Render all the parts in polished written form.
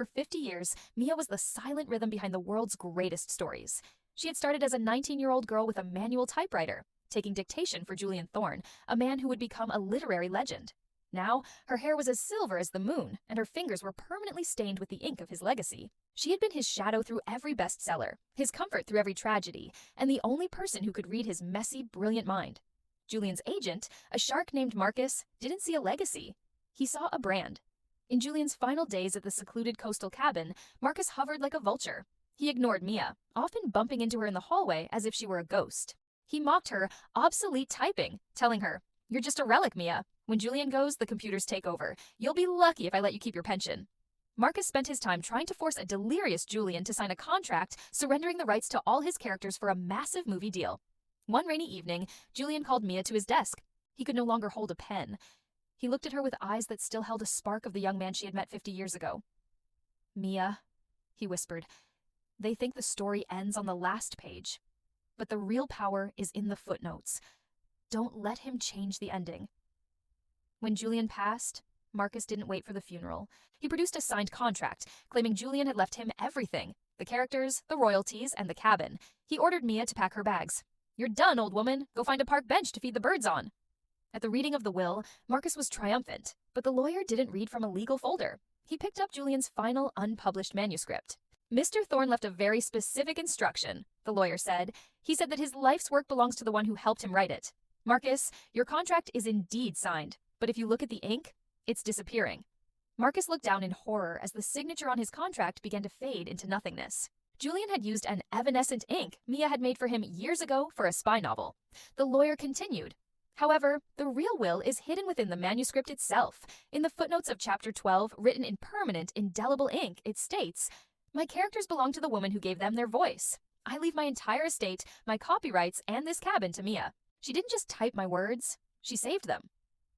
For 50 years, Mia was the silent rhythm behind the world's greatest stories. She had started as a 19-year-old girl with a manual typewriter, taking dictation for Julian Thorne, a man who would become a literary legend. Now, her hair was as silver as the moon, and her fingers were permanently stained with the ink of his legacy. She had been his shadow through every bestseller, his comfort through every tragedy, and the only person who could read his messy, brilliant mind. Julian's agent, a shark named Marcus, didn't see a legacy. He saw a brand. In Julian's final days at the secluded coastal cabin, Marcus hovered like a vulture. He ignored Mia, often bumping into her in the hallway as if she were a ghost. He mocked her obsolete typing, telling her, "You're just a relic, Mia. When Julian goes, the computers take over. You'll be lucky if I let you keep your pension." Marcus spent his time trying to force a delirious Julian to sign a contract surrendering the rights to all his characters for a massive movie deal. One rainy evening, Julian called Mia to his desk. He could no longer hold a pen. He looked at her with eyes that still held a spark of the young man she had met 50 years ago. "Mia," he whispered, "they think the story ends on the last page. But the real power is in the footnotes. Don't let him change the ending." When Julian passed, Marcus didn't wait for the funeral. He produced a signed contract, claiming Julian had left him everything: the characters, the royalties, and the cabin. He ordered Mia to pack her bags. "You're done, old woman. Go find a park bench to feed the birds on." At the reading of the will, Marcus was triumphant, but the lawyer didn't read from a legal folder. He picked up Julian's final unpublished manuscript. "Mr. Thorne left a very specific instruction," the lawyer said. "He said that his life's work belongs to the one who helped him write it. Marcus, your contract is indeed signed, but if you look at the ink, it's disappearing." Marcus looked down in horror as the signature on his contract began to fade into nothingness. Julian had used an evanescent ink Mia had made for him years ago for a spy novel. The lawyer continued. "However, the real will is hidden within the manuscript itself. In the footnotes of Chapter 12, written in permanent, indelible ink, it states, 'My characters belong to the woman who gave them their voice. I leave my entire estate, my copyrights, and this cabin to Mia. She didn't just type my words, she saved them.'"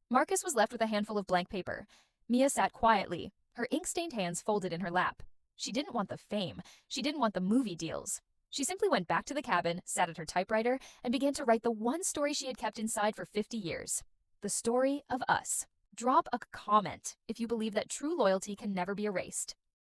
Marcus was left with a handful of blank paper. Mia sat quietly, her ink-stained hands folded in her lap. She didn't want the fame. She didn't want the movie deals. She simply went back to the cabin, sat at her typewriter, and began to write the one story she had kept inside for 50 years. The story of us. Drop a comment if you believe that true loyalty can never be erased.